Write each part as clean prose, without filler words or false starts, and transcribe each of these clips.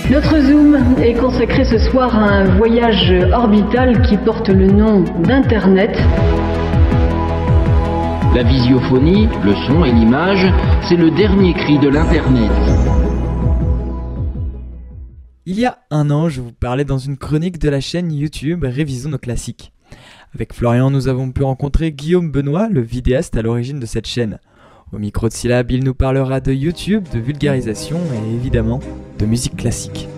Notre Zoom est consacré ce soir à un voyage orbital qui porte le nom d'Internet. La visiophonie, le son et l'image, c'est le dernier cri de l'Internet. Il y a un an, je vous parlais dans une chronique de la chaîne YouTube Révisons nos classiques. Avec Florian, nous avons pu rencontrer Guillaume Benoît, le vidéaste à l'origine de cette chaîne. Au micro de Syllab, il nous parlera de YouTube, de vulgarisation et évidemment de musique classique.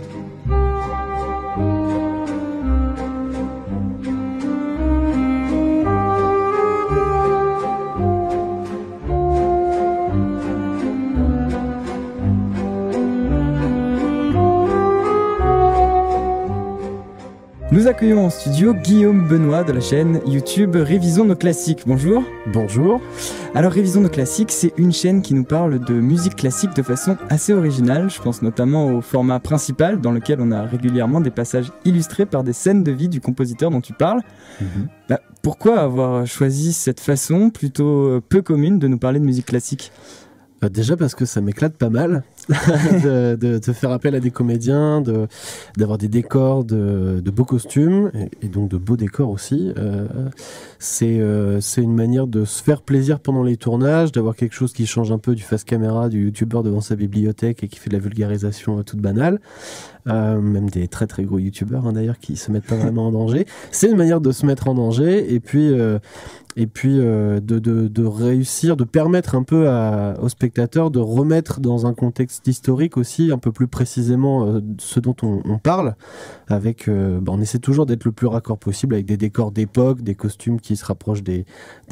Nous accueillons en studio Guillaume Benoît de la chaîne YouTube Révisons nos classiques. Bonjour. Bonjour. Alors Révisons nos classiques, c'est une chaîne qui nous parle de musique classique de façon assez originale. Je pense notamment au format principal dans lequel on a régulièrement des passages illustrés par des scènes de vie du compositeur dont tu parles. Pourquoi avoir choisi cette façon plutôt peu commune de nous parler de musique classique ? Déjà parce que ça m'éclate pas mal de faire appel à des comédiens, d'avoir des décors, de beaux costumes et donc de beaux décors aussi. C'est une manière de se faire plaisir pendant les tournages, d'avoir quelque chose qui change un peu du face caméra du youtubeur devant sa bibliothèque et qui fait de la vulgarisation toute banale. Même des très très gros youtubeurs d'ailleurs qui se mettent pas vraiment en danger. C'est une manière de se mettre en danger et puis de réussir, de permettre un peu aux spectateurs de remettre dans un contexte historique aussi un peu plus précisément ce dont on parle. Avec, on essaie toujours d'être le plus raccord possible avec des décors d'époque, des costumes qui se rapprochent des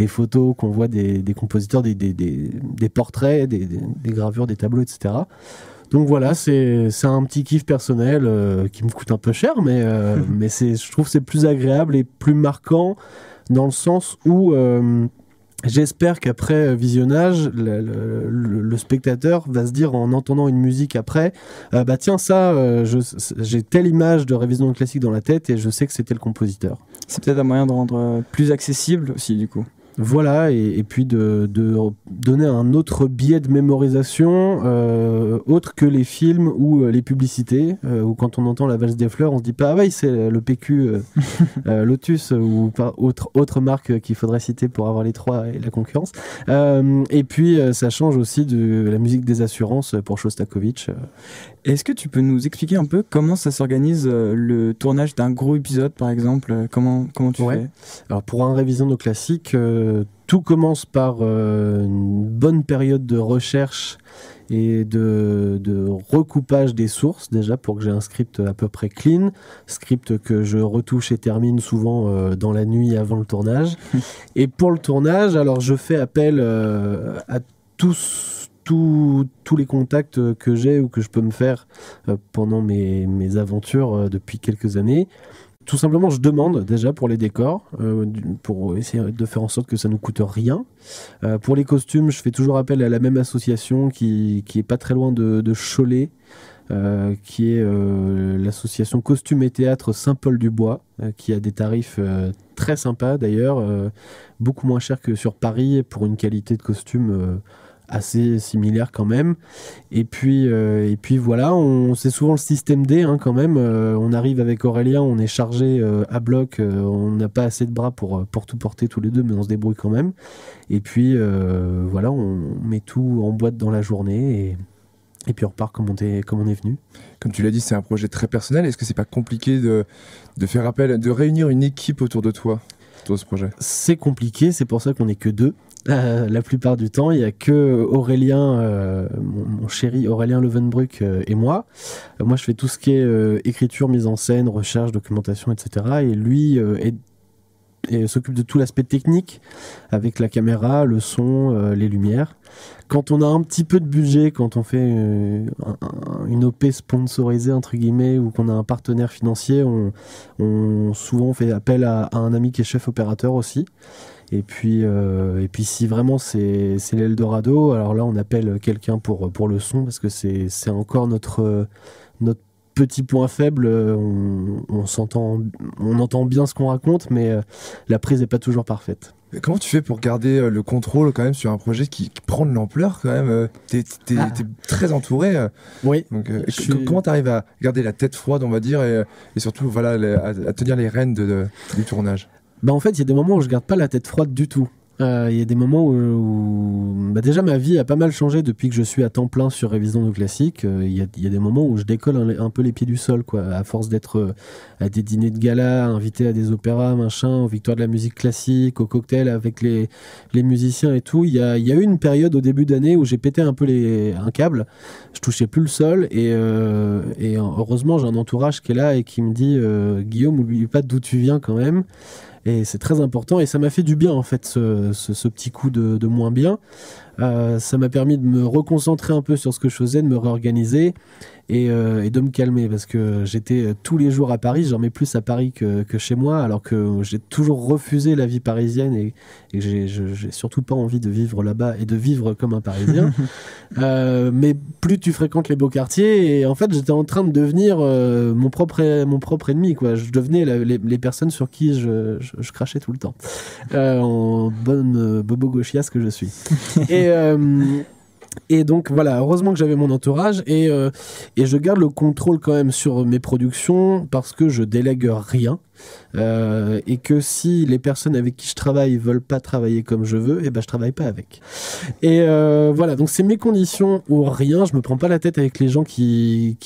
photos qu'on voit des compositeurs, des portraits, des gravures, des tableaux, etc. Donc voilà, c'est un petit kiff personnel qui me coûte un peu cher, mais je trouve que c'est plus agréable et plus marquant dans le sens où j'espère qu'après visionnage, le spectateur va se dire en entendant une musique après, tiens ça, j'ai telle image de Révision classique dans la tête et je sais que c'était le compositeur. C'est peut-être un moyen de rendre plus accessible aussi du coup. Voilà, et puis de donner un autre biais de mémorisation autre que les films ou les publicités, où quand on entend la valse des fleurs, on se dit pas « Ah oui, c'est le PQ Lotus » ou autre marque qu'il faudrait citer pour avoir les trois et la concurrence. Et puis, ça change aussi de la musique des assurances pour Shostakovich. Est-ce que tu peux nous expliquer un peu comment ça s'organise le tournage d'un gros épisode, par exemple ? Comment tu fais ? Alors, pour un Révision nos classiques, tout commence par une bonne période de recherche et de recoupage des sources, déjà pour que j'ai un script à peu près clean, script que je retouche et termine souvent dans la nuit avant le tournage. Et pour le tournage, alors je fais appel à tous les contacts que j'ai ou que je peux me faire pendant mes aventures depuis quelques années. Tout simplement, je demande déjà pour les décors, pour essayer de faire en sorte que ça ne coûte rien. Pour les costumes, je fais toujours appel à la même association qui est pas très loin de Cholet, qui est l'association Costumes et Théâtre Saint-Paul-du-Bois, qui a des tarifs très sympas d'ailleurs, beaucoup moins chers que sur Paris pour une qualité de costume assez similaire quand même. Et puis voilà, c'est souvent le système D quand même. On arrive avec Aurélien, on est chargé à bloc, on n'a pas assez de bras pour tout porter tous les deux, mais on se débrouille quand même. Et puis voilà, on met tout en boîte dans la journée et puis on repart comme on est venu. Comme tu l'as dit, c'est un projet très personnel. Est-ce que c'est pas compliqué de faire appel, de réunir une équipe autour de toi, autour de ce projet ? C'est compliqué, c'est pour ça qu'on n'est que deux. La plupart du temps, il n'y a que Aurélien, mon chéri Aurélien Levenbruck et moi. Moi, je fais tout ce qui est écriture, mise en scène, recherche, documentation, etc. Et lui s'occupe de tout l'aspect technique avec la caméra, le son, les lumières. Quand on a un petit peu de budget, quand on fait une OP sponsorisée entre guillemets ou qu'on a un partenaire financier, on souvent fait appel à un ami qui est chef opérateur aussi. Et puis si vraiment c'est l'Eldorado, alors là on appelle quelqu'un pour le son parce que c'est encore notre petit point faible, on s'entend, on entend bien ce qu'on raconte, mais la prise n'est pas toujours parfaite. Mais comment tu fais pour garder le contrôle quand même sur un projet qui prend de l'ampleur quand même? T'es très entouré. Oui. Donc, comment t'arrives à garder la tête froide, on va dire, et surtout voilà, à tenir les rênes du tournage? Bah en fait, il y a des moments où je garde pas la tête froide du tout. Il y a des moments où déjà ma vie a pas mal changé depuis que je suis à temps plein sur Révision de Classique. Il y a des moments où je décolle un peu les pieds du sol, quoi, à force d'être à des dîners de gala, invité à des opéras, machin, aux victoires de la musique classique, au cocktail avec les musiciens et tout. Il y a eu une période au début d'année où j'ai pété un peu un câble. Je touchais plus le sol et heureusement j'ai un entourage qui est là et qui me dit Guillaume, oublie pas d'où tu viens quand même. Et c'est très important et ça m'a fait du bien en fait ce petit coup de moins bien. Ça m'a permis de me reconcentrer un peu sur ce que je faisais, de me réorganiser et de me calmer parce que j'étais tous les jours à Paris, j'en mets plus à Paris que chez moi alors que j'ai toujours refusé la vie parisienne et j'ai surtout pas envie de vivre là-bas et de vivre comme un Parisien. Mais plus tu fréquentes les beaux quartiers et en fait j'étais en train de devenir mon propre ennemi, quoi. Je devenais les personnes sur qui je crachais tout le temps en bonne bobo gauchiasse que je suis. Et donc voilà, heureusement que j'avais mon entourage et je garde le contrôle quand même sur mes productions parce que je délègue rien et que si les personnes avec qui je travaille veulent pas travailler comme je veux, et ben je travaille pas avec. Et voilà, donc c'est mes conditions ou rien. Je me prends pas la tête avec les gens qui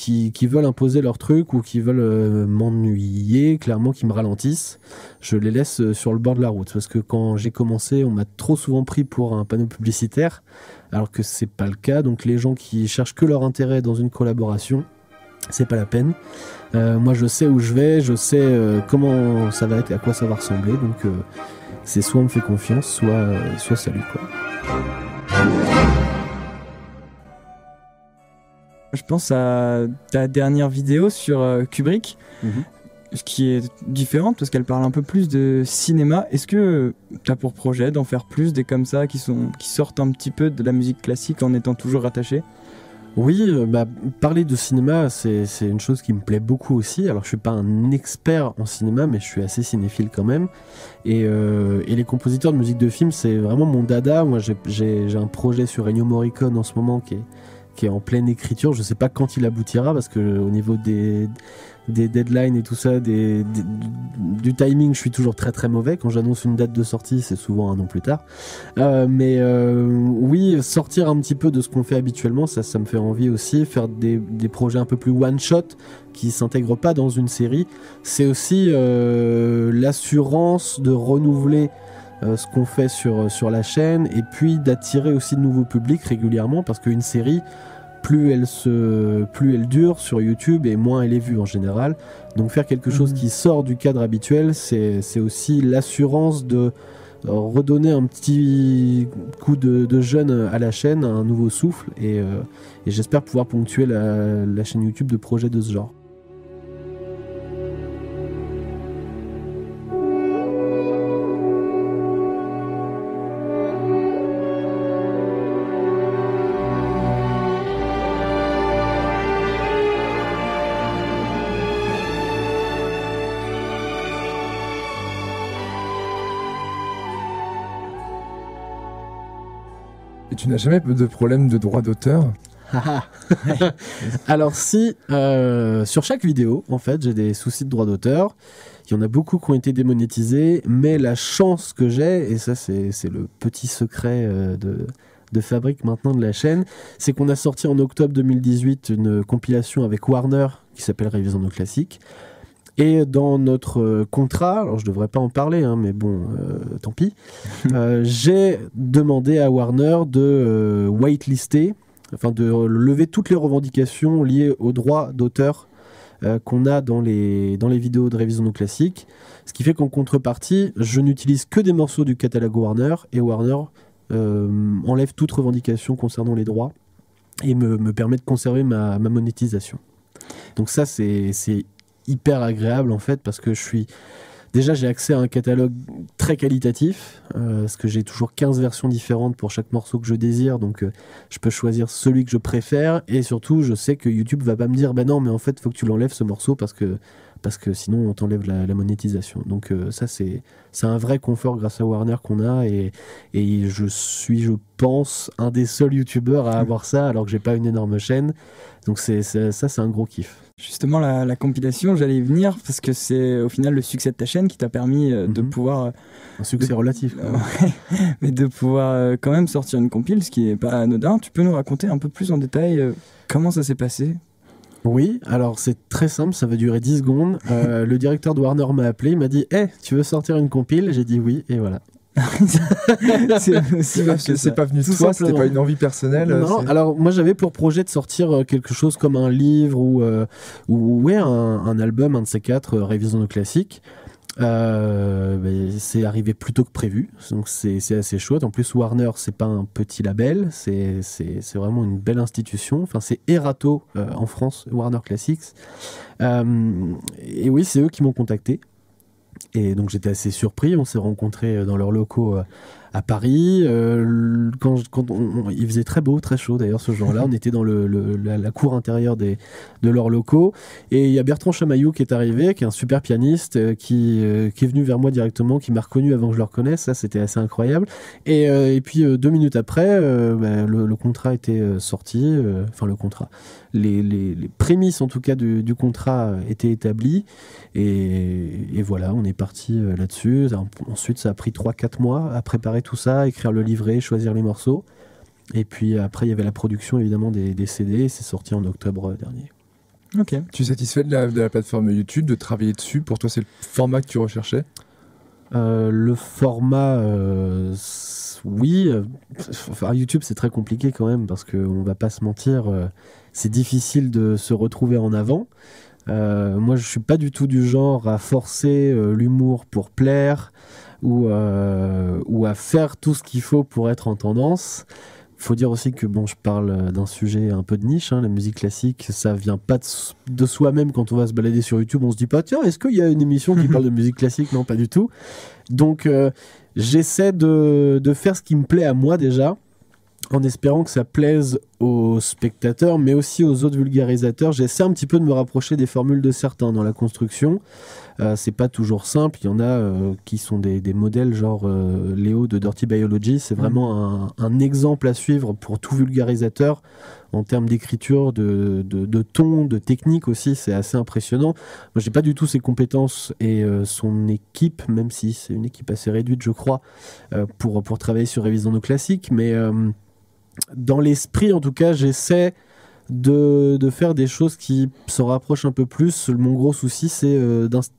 veulent imposer leur truc ou qui veulent m'ennuyer, clairement, qui me ralentissent. Je les laisse sur le bord de la route parce que quand j'ai commencé, on m'a trop souvent pris pour un panneau publicitaire alors que c'est pas le cas. Donc les gens qui cherchent que leur intérêt dans une collaboration, c'est pas la peine. Moi je sais où je vais, je sais comment ça va être et à quoi ça va ressembler, donc c'est soit on me fait confiance, soit salut, quoi. Je pense à ta dernière vidéo sur Kubrick, ce qui est différente parce qu'elle parle un peu plus de cinéma. Est-ce que tu as pour projet d'en faire plus, des comme ça qui sortent un petit peu de la musique classique en étant toujours rattachés? Oui, parler de cinéma, c'est une chose qui me plaît beaucoup aussi. Alors, je suis pas un expert en cinéma, mais je suis assez cinéphile quand même. Et les compositeurs de musique de film, c'est vraiment mon dada. Moi, j'ai un projet sur Ennio Morricone en ce moment qui est en pleine écriture. Je sais pas quand il aboutira parce que au niveau des deadlines et tout ça, du timing, je suis toujours très très mauvais. Quand j'annonce une date de sortie, c'est souvent un an plus tard. Mais oui, sortir un petit peu de ce qu'on fait habituellement, ça me fait envie aussi. Faire des projets un peu plus one-shot qui s'intègrent pas dans une série. C'est aussi l'assurance de renouveler ce qu'on fait sur la chaîne et puis d'attirer aussi de nouveaux publics régulièrement parce qu'une série, plus elle dure sur YouTube et moins elle est vue en général. Donc faire quelque chose qui sort du cadre habituel, c'est aussi l'assurance de redonner un petit coup de jeune à la chaîne, un nouveau souffle et j'espère pouvoir ponctuer la chaîne YouTube de projets de ce genre. Et tu n'as jamais de problème de droit d'auteur? Alors si, sur chaque vidéo, en fait, j'ai des soucis de droit d'auteur. Il y en a beaucoup qui ont été démonétisés, mais la chance que j'ai, et ça c'est le petit secret de fabrique maintenant de la chaîne, c'est qu'on a sorti en octobre 2018 une compilation avec Warner qui s'appelle Révision de Classique. Et dans notre contrat, alors je devrais pas en parler, hein, mais bon, tant pis, j'ai demandé à Warner de whitelister, enfin de lever toutes les revendications liées aux droits d'auteur qu'on a dans les vidéos de Révision de Classique, ce qui fait qu'en contrepartie, je n'utilise que des morceaux du catalogue Warner, et Warner enlève toute revendication concernant les droits et me permet de conserver ma monétisation. Donc ça, c'est hyper agréable en fait parce que je suis déjà j'ai accès à un catalogue très qualitatif, parce que j'ai toujours 15 versions différentes pour chaque morceau que je désire, donc je peux choisir celui que je préfère, et surtout je sais que YouTube va pas me dire non mais en fait faut que tu l'enlèves ce morceau parce que sinon on t'enlève la monétisation. Donc ça c'est un vrai confort grâce à Warner qu'on a, et je suis, je pense, un des seuls youtubeurs à avoir ça alors que j'ai pas une énorme chaîne. Donc c'est un gros kiff. Justement, la compilation, j'allais y venir parce que c'est au final le succès de ta chaîne qui t'a permis de pouvoir... Un succès relatif. Mais de pouvoir quand même sortir une compile, ce qui est pas anodin. Tu peux nous raconter un peu plus en détail comment ça s'est passé ? Oui, alors c'est très simple, ça va durer 10 secondes. Le directeur de Warner m'a appelé, il m'a dit « Hey, tu veux sortir une compile ?» J'ai dit oui, et voilà. c'est pas venu de toi, c'était pas une envie personnelle. Non, alors moi j'avais pour projet de sortir quelque chose comme un livre ou un album, un de ces quatre, révision de classiques. C'est arrivé plus tôt que prévu, donc c'est assez chouette. En plus Warner c'est pas un petit label, c'est vraiment une belle institution. Enfin c'est Erato en France, Warner Classics, et oui c'est eux qui m'ont contacté. Et donc j'étais assez surpris, on s'est rencontrés dans leurs locaux à Paris. Il faisait très beau, très chaud d'ailleurs ce jour-là. On était dans la cour intérieure de leurs locaux. Et il y a Bertrand Chamaillou qui est arrivé, qui est un super pianiste, qui est venu vers moi directement, qui m'a reconnu avant que je le reconnaisse. Ça, c'était assez incroyable. Et puis 2 minutes après, le contrat était sorti. Enfin, le contrat. Les prémices en tout cas du contrat étaient établies. Et voilà, on est parti là-dessus. Ensuite, ça a pris 3-4 mois à préparer tout ça, écrire le livret, choisir les morceaux. Et puis après, il y avait la production évidemment des CD, et c'est sorti en octobre dernier. Ok. Tu es satisfait de la plateforme YouTube, de travailler dessus? Pour toi, c'est le format que tu recherchais? Le format, oui. Enfin, YouTube, c'est très compliqué quand même, parce qu'on va pas se mentir, c'est difficile de se retrouver en avant. Moi, je suis pas du tout du genre à forcer l'humour pour plaire, ou à faire tout ce qu'il faut pour être en tendance. Faut dire aussi que je parle d'un sujet un peu de niche, la musique classique, ça vient pas de soi-même. Quand on va se balader sur YouTube, on se dit pas tiens, est-ce qu'il y a une émission qui parle de musique classique? Non, pas du tout. Donc j'essaie de faire ce qui me plaît à moi déjà, en espérant que ça plaise aux spectateurs, mais aussi aux autres vulgarisateurs. J'essaie un petit peu de me rapprocher des formules de certains dans la construction. C'est pas toujours simple. Il y en a qui sont des modèles, genre Léo de Dirty Biology. C'est vraiment un exemple à suivre pour tout vulgarisateur en termes d'écriture, de ton, de technique aussi. C'est assez impressionnant. Moi, j'ai pas du tout ses compétences, et son équipe, même si c'est une équipe assez réduite, je crois, pour travailler sur Révision nos classiques, mais dans l'esprit, en tout cas, j'essaie de faire des choses qui s'en rapprochent un peu plus. Mon gros souci, c'est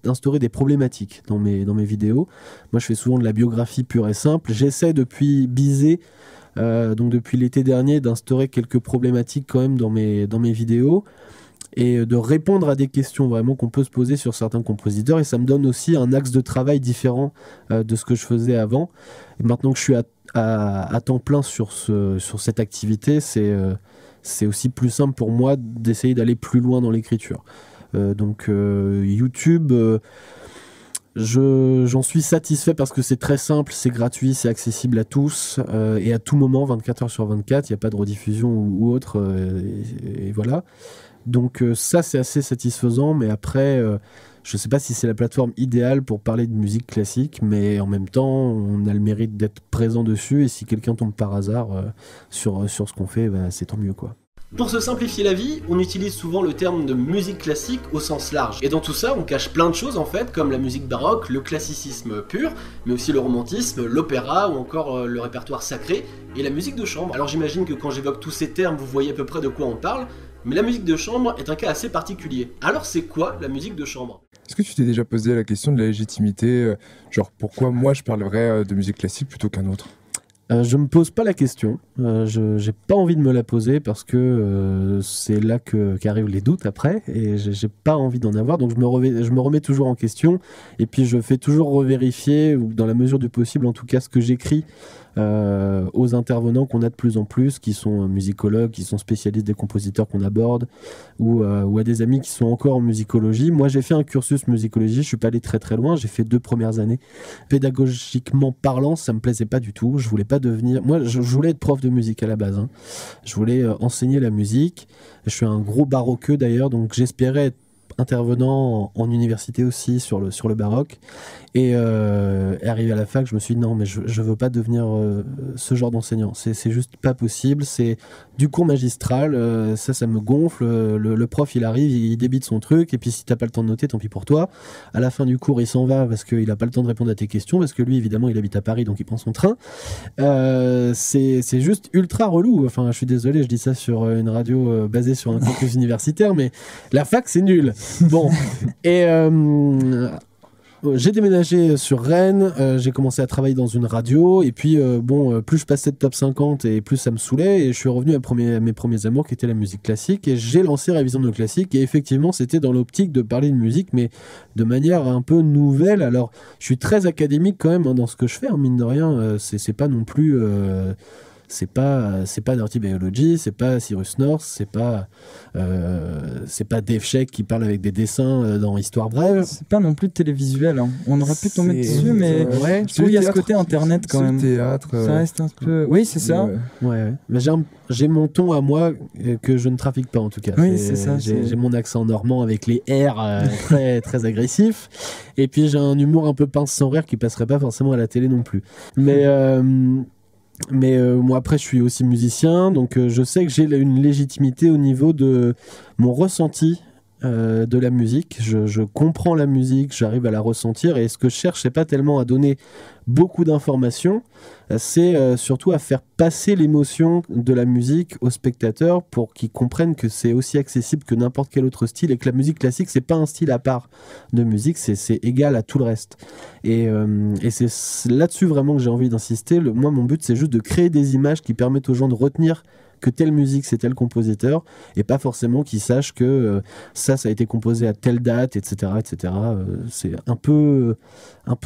d'instaurer des problématiques dans mes vidéos. Moi, je fais souvent de la biographie pure et simple. J'essaie depuis Bizet, donc depuis l'été dernier, d'instaurer quelques problématiques quand même dans mes vidéos, et de répondre à des questions vraiment qu'on peut se poser sur certains compositeurs. Et ça me donne aussi un axe de travail différent de ce que je faisais avant. Et maintenant que je suis à temps plein sur cette activité, c'est aussi plus simple pour moi d'essayer d'aller plus loin dans l'écriture. Donc YouTube, j'en suis satisfait parce que c'est très simple, c'est gratuit, c'est accessible à tous, et à tout moment, 24 heures sur 24, il n'y a pas de rediffusion ou autre, et voilà. Donc ça, c'est assez satisfaisant, mais après, je ne sais pas si c'est la plateforme idéale pour parler de musique classique, mais en même temps, on a le mérite d'être présent dessus, et si quelqu'un tombe par hasard sur ce qu'on fait, c'est tant mieux, quoi. Pour se simplifier la vie, on utilise souvent le terme de musique classique au sens large. Et dans tout ça, on cache plein de choses en fait, comme la musique baroque, le classicisme pur, mais aussi le romantisme, l'opéra ou encore le répertoire sacré et la musique de chambre. Alors j'imagine que quand j'évoque tous ces termes, vous voyez à peu près de quoi on parle, mais la musique de chambre est un cas assez particulier. Alors c'est quoi la musique de chambre ? Est-ce que tu t'es déjà posé la question de la légitimité, genre pourquoi moi je parlerais de musique classique plutôt qu'un autre ? Je me pose pas la question, j'ai pas envie de me la poser parce que c'est là qu'arrivent les doutes après, et j'ai pas envie d'en avoir, donc je me remets toujours en question, et puis je fais toujours revérifier, ou dans la mesure du possible en tout cas, ce que j'écris aux intervenants qu'on a de plus en plus, qui sont musicologues, qui sont spécialistes des compositeurs qu'on aborde, ou à des amis qui sont encore en musicologie. Moi, j'ai fait un cursus musicologie, je suis pas allé très très loin, j'ai fait 2 premières années. Pédagogiquement parlant, ça me plaisait pas du tout. Je voulais pas devenir... Moi, je voulais être prof de musique à la base. Hein. Je voulais enseigner la musique. Je suis un gros baroqueux d'ailleurs, donc j'espérais être intervenant en université aussi sur le baroque, et arrivé à la fac, je me suis dit non, mais je veux pas devenir ce genre d'enseignant, c'est juste pas possible, c'est du cours magistral, ça me gonfle, le prof il arrive, il débite son truc, et puis si t'as pas le temps de noter, tant pis pour toi, à la fin du cours il s'en va parce qu'il a pas le temps de répondre à tes questions, parce que lui évidemment il habite à Paris, donc il prend son train, c'est juste ultra relou, enfin je suis désolé, je dis ça sur une radio basée sur un campus universitaire, mais la fac c'est nul. Bon, et j'ai déménagé sur Rennes, j'ai commencé à travailler dans une radio, et puis plus je passais de top 50 et plus ça me saoulait, et je suis revenu à mes premiers amours qui étaient la musique classique, et j'ai lancé Révision de classique, et effectivement c'était dans l'optique de parler de musique, mais de manière un peu nouvelle. Alors je suis très académique quand même, hein, dans ce que je fais, hein, mine de rien, c'est pas non plus... c'est pas Dirty Biology, c'est pas Cyrus North, c'est pas Dave Sheck qui parle avec des dessins dans Histoire brève. C'est pas non plus télévisuel, hein. On aurait pu tomber dessus, mais ouais, je trouve qu'il y a ce côté internet quand même. Théâtre, ça reste un peu... Oui, c'est ça. Ouais. Mais j'ai mon ton à moi que je ne trafique pas en tout cas. Oui, c'est ça. J'ai mon accent normand avec les R très, très agressifs. Et puis j'ai un humour un peu pince sans rire qui passerait pas forcément à la télé non plus. Mais moi après je suis aussi musicien, donc je sais que j'ai une légitimité au niveau de mon ressenti de la musique. Je comprends la musique, j'arrive à la ressentir, et ce que je cherche, c'est pas tellement à donner beaucoup d'informations, c'est surtout à faire passer l'émotion de la musique aux spectateurs pour qu'ils comprennent que c'est aussi accessible que n'importe quel autre style, et que la musique classique c'est pas un style à part de musique, c'est égal à tout le reste, et c'est là-dessus vraiment que j'ai envie d'insister. Moi mon but c'est juste de créer des images qui permettent aux gens de retenir que telle musique c'est tel compositeur, et pas forcément qu'ils sachent que ça a été composé à telle date, etc. C'est un peu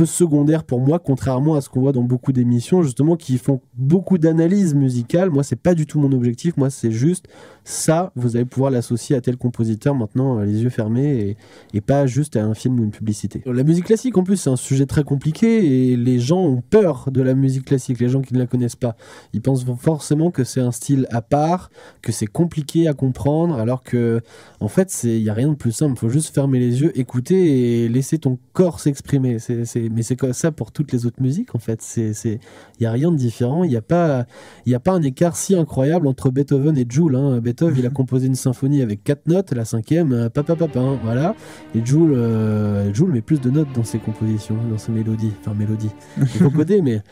secondaire pour moi, contrairement à ce qu'on voit dans beaucoup d'émissions justement qui font beaucoup d'analyse musicale. Moi c'est pas du tout mon objectif, moi c'est juste ça, vous allez pouvoir l'associer à tel compositeur maintenant les yeux fermés, et pas juste à un film ou une publicité. La musique classique en plus c'est un sujet très compliqué, et les gens ont peur de la musique classique, les gens qui ne la connaissent pas, ils pensent forcément que c'est un style à part, que c'est compliqué à comprendre, alors que en fait il n'y a rien de plus simple, il faut juste fermer les yeux, écouter et laisser ton corps s'exprimer. Mais c'est comme ça pour toutes les autres musiques en fait, il n'y a rien de différent, il n'y a pas un écart si incroyable entre Beethoven et Joule, hein. Beethoven il a composé une symphonie avec 4 notes, la 5e voilà, et Joule met plus de notes dans ses compositions, dans ses mélodies, il faut coder, mais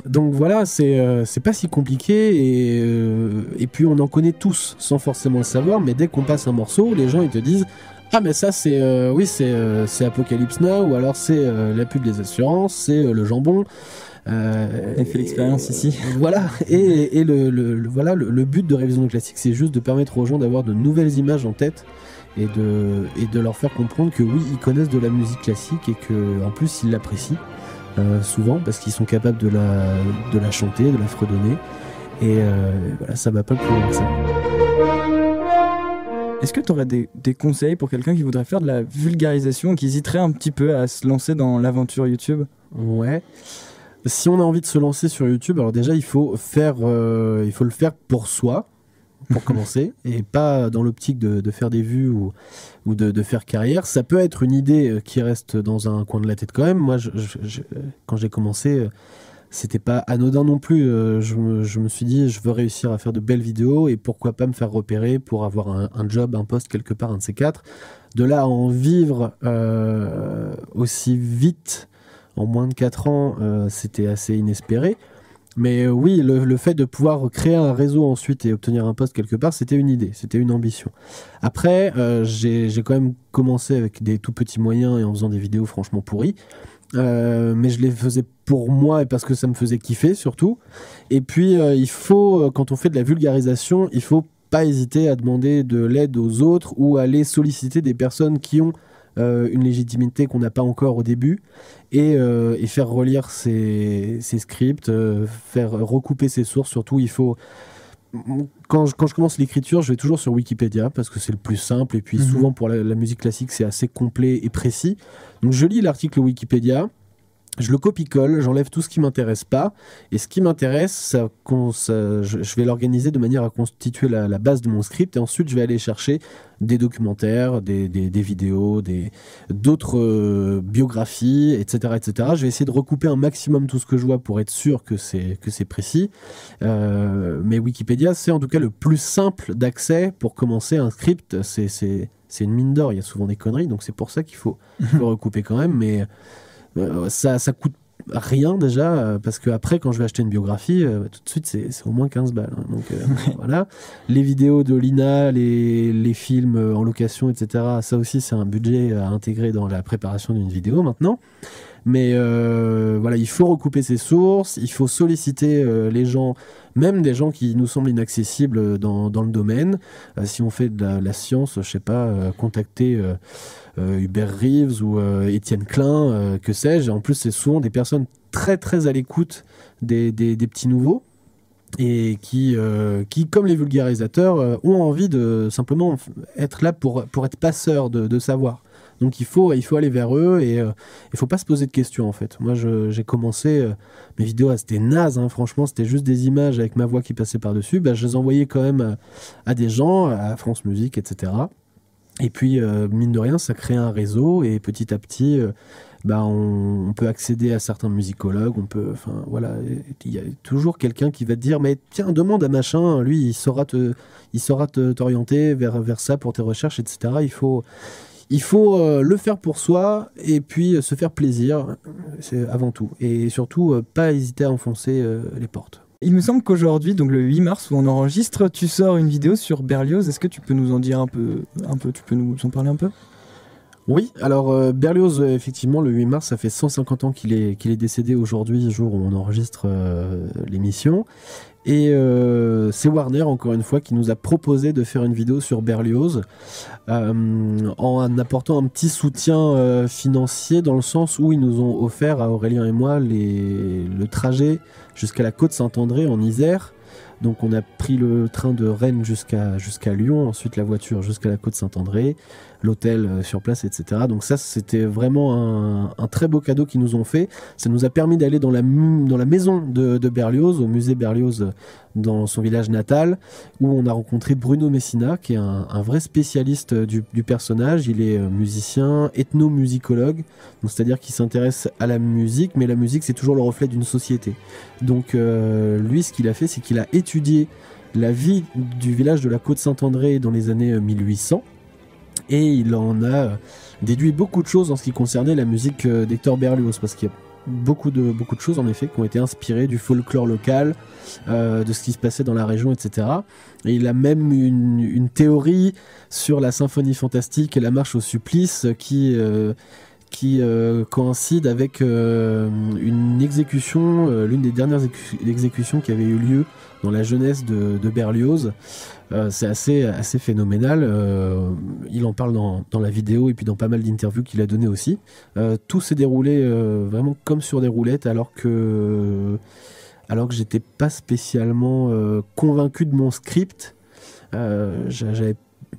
donc voilà, c'est pas si compliqué, et puis on en connaît tous sans forcément le savoir, mais dès qu'on passe un morceau, les gens ils te disent ah mais ça c'est c'est Apocalypse Now, ou alors c'est la pub des assurances, c'est le jambon. Elle fait l'expérience ici. Voilà, et le but de Révision de classique, c'est juste de permettre aux gens d'avoir de nouvelles images en tête, et de leur faire comprendre que oui, ils connaissent de la musique classique, et que en plus ils l'apprécient. Souvent parce qu'ils sont capables de la chanter, de la fredonner, et voilà, ça va pas plus loin que ça. Est-ce que tu aurais des conseils pour quelqu'un qui voudrait faire de la vulgarisation et qui hésiterait un petit peu à se lancer dans l'aventure YouTube ? Ouais. Si on a envie de se lancer sur YouTube, alors déjà il faut le faire pour soi, pour commencer, et pas dans l'optique de faire des vues ou de faire carrière. Ça peut être une idée qui reste dans un coin de la tête quand même. Moi, quand j'ai commencé, c'était pas anodin non plus. Je me suis dit, je veux réussir à faire de belles vidéos, et pourquoi pas me faire repérer pour avoir un job, un poste quelque part, un de ces quatre. De là à en vivre aussi vite, en moins de 4 ans, c'était assez inespéré. Mais oui, le fait de pouvoir créer un réseau ensuite et obtenir un poste quelque part, c'était une idée, c'était une ambition. Après, j'ai quand même commencé avec des tout petits moyens et en faisant des vidéos franchement pourries. Mais je les faisais pour moi et parce que ça me faisait kiffer surtout. Et puis, il faut, quand on fait de la vulgarisation, il faut pas hésiter à demander de l'aide aux autres, ou aller solliciter des personnes qui ont une légitimité qu'on n'a pas encore au début, et faire relire ses scripts, faire recouper ses sources. Surtout, il faut... Quand je commence l'écriture, je vais toujours sur Wikipédia parce que c'est le plus simple, et puis souvent pour la musique classique, c'est assez complet et précis. Donc je lis l'article Wikipédia, je le copie-colle, j'enlève tout ce qui m'intéresse pas, et ce qui m'intéresse, je vais l'organiser de manière à constituer la base de mon script, et ensuite je vais aller chercher des documentaires, des vidéos, d'autres biographies, etc., etc. Je vais essayer de recouper un maximum tout ce que je vois pour être sûr que c'est précis. Mais Wikipédia, c'est en tout cas le plus simple d'accès pour commencer un script. C'est une mine d'or, il y a souvent des conneries, donc c'est pour ça qu'il faut recouper quand même, mais... ça coûte rien déjà, parce que après quand je vais acheter une biographie, tout de suite c'est au moins 15 balles, hein. Donc voilà, les vidéos de l'INA, les films en location, etc., ça aussi c'est un budget à intégrer dans la préparation d'une vidéo maintenant. Mais voilà, il faut recouper ses sources, il faut solliciter les gens, même des gens qui nous semblent inaccessibles dans le domaine. Si on fait de la science, je sais pas, contacter Hubert Reeves ou Étienne Klein, que sais-je. En plus, c'est souvent des personnes très très à l'écoute des petits nouveaux, et qui comme les vulgarisateurs, ont envie de simplement être là pour être passeurs de savoir. Donc il faut aller vers eux, et il faut pas se poser de questions en fait. Moi j'ai commencé mes vidéos, c'était naze, hein, franchement, c'était juste des images avec ma voix qui passait par-dessus. Je les envoyais quand même à des gens, à France Musique, etc. Et puis mine de rien, ça crée un réseau, et petit à petit on peut accéder à certains musicologues, voilà, il y a toujours quelqu'un qui va te dire mais tiens, demande à machin, lui il saura t'orienter vers ça pour tes recherches, etc. Il faut le faire pour soi, et puis se faire plaisir, c'est avant tout. Et surtout, pas hésiter à enfoncer les portes. Il me semble qu'aujourd'hui, donc le 8 mars où on enregistre, tu sors une vidéo sur Berlioz. Est-ce que tu peux nous en dire un peu, tu peux nous en parler un peu ? Oui, alors Berlioz, effectivement, le 8 mars, ça fait 150 ans qu'il est décédé aujourd'hui, le jour où on enregistre l'émission. Et c'est Warner, encore une fois, qui nous a proposé de faire une vidéo sur Berlioz, en apportant un petit soutien financier, dans le sens où ils nous ont offert, à Aurélien et moi, le trajet jusqu'à la côte Saint-André en Isère. Donc on a pris le train de Rennes jusqu'à Lyon, ensuite la voiture jusqu'à la côte Saint-André, l'hôtel sur place, etc. Donc ça, c'était vraiment un très beau cadeau qu'ils nous ont fait. Ça nous a permis d'aller dans la maison de Berlioz, au musée Berlioz dans son village natal, où on a rencontré Bruno Messina, qui est un vrai spécialiste du personnage. Il est musicien, ethnomusicologue, donc c'est-à-dire qu'il s'intéresse à la musique, mais la musique, c'est toujours le reflet d'une société. Donc lui, ce qu'il a fait, c'est qu'il a étudié la vie du village de la côte Saint-André dans les années 1800, et il en a déduit beaucoup de choses en ce qui concernait la musique d'Hector Berlioz, parce qu'il y a beaucoup de choses en effet qui ont été inspirées du folklore local, de ce qui se passait dans la région, etc. Et il a même une théorie sur la symphonie fantastique et la marche au supplice qui coïncide avec une exécution, l'une des dernières exécutions qui avait eu lieu dans la jeunesse de Berlioz. C'est assez phénoménal. Il en parle dans la vidéo, et puis dans pas mal d'interviews qu'il a donné aussi. Tout s'est déroulé vraiment comme sur des roulettes, alors que j'étais pas spécialement convaincu de mon script.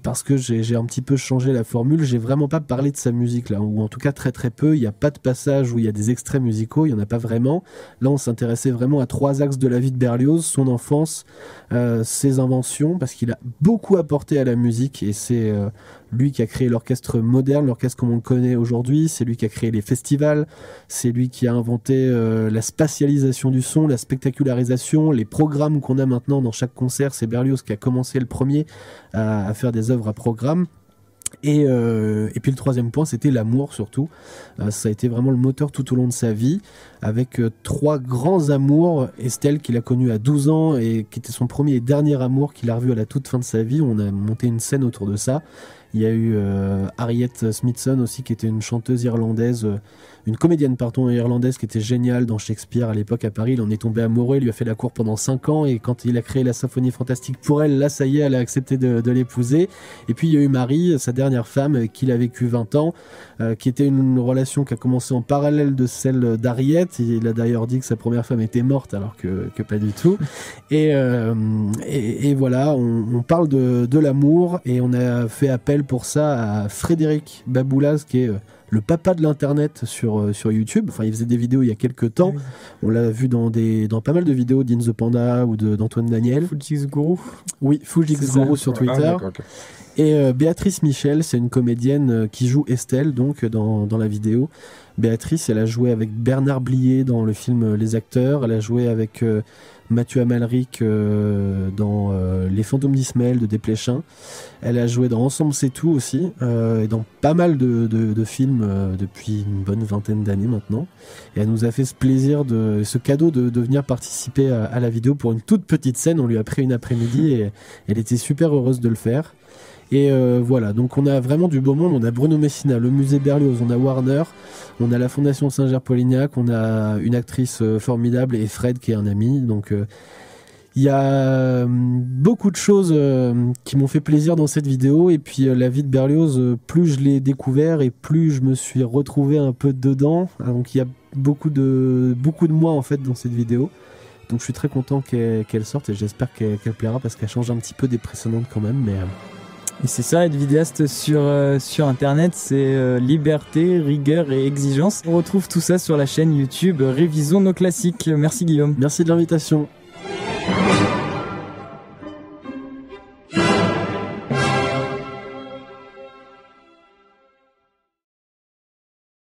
Parce que j'ai un petit peu changé la formule, j'ai vraiment pas parlé de sa musique là, ou en tout cas très très peu. Il n'y a pas de passage où il y a des extraits musicaux, il n'y en a pas vraiment. Là, on s'intéressait vraiment à 3 axes de la vie de Berlioz: son enfance, ses inventions, parce qu'il a beaucoup apporté à la musique, et c'est lui qui a créé l'orchestre moderne, l'orchestre comme on le connaît aujourd'hui. C'est lui qui a créé les festivals, c'est lui qui a inventé la spatialisation du son, la spectacularisation, les programmes qu'on a maintenant dans chaque concert. C'est Berlioz qui a commencé le premier à faire des œuvres à programme. Et puis le troisième point, c'était l'amour surtout. Ça a été vraiment le moteur tout au long de sa vie, avec 3 grands amours. Estelle, qu'il a connue à 12 ans et qui était son premier et dernier amour, qu'il a revu à la toute fin de sa vie. On a monté une scène autour de ça, Il y a eu Harriet Smithson aussi, qui était une chanteuse irlandaise, une comédienne irlandaise qui était géniale dans Shakespeare à l'époque à Paris. Il en est tombé amoureux, il lui a fait la cour pendant 5 ans et quand il a créé la symphonie fantastique pour elle, là ça y est, elle a accepté de l'épouser. Et puis il y a eu Marie, sa dernière femme, qu'il a vécu 20 ans, qui était une relation qui a commencé en parallèle de celle d'Harriet. Il a d'ailleurs dit que sa première femme était morte alors que pas du tout. Et voilà, on parle de l'amour et on a fait appel pour ça à Frédéric Baboulas, qui est le papa de l'internet sur YouTube. Enfin, il faisait des vidéos il y a quelques temps. Oui. On l'a vu dans pas mal de vidéos d'In the Panda ou d'Antoine Daniel. Fujix Guru. Oui, Fujix Guru sur Twitter. Okay. Et Béatrice Michel, c'est une comédienne qui joue Estelle, donc dans la vidéo. Béatrice, elle a joué avec Bernard Blier dans le film Les Acteurs. Elle a joué avec Mathieu Amalric dans Les Fantômes d'Ismaël de Desplechin. Elle a joué dans Ensemble c'est tout aussi, et dans pas mal de films depuis une bonne vingtaine d'années maintenant. Et elle nous a fait ce cadeau de venir participer à la vidéo pour une toute petite scène. On lui a pris une après-midi et elle était super heureuse de le faire. Et voilà, donc on a vraiment du beau monde. On a Bruno Messina, le musée Berlioz, on a Warner, on a la Fondation Saint-Ger-Polignac, on a une actrice formidable et Fred qui est un ami. Donc il y a beaucoup de choses qui m'ont fait plaisir dans cette vidéo. Et puis la vie de Berlioz, plus je l'ai découvert et plus je me suis retrouvé un peu dedans. Donc il y a beaucoup de moi en fait dans cette vidéo. Donc je suis très content qu'elle sorte et j'espère qu'elle plaira parce qu'elle change un petit peu des précédentes quand même. Mais et c'est ça, être vidéaste sur Internet, c'est liberté, rigueur et exigence. On retrouve tout ça sur la chaîne YouTube Révisons nos classiques. Merci Guillaume. Merci de l'invitation.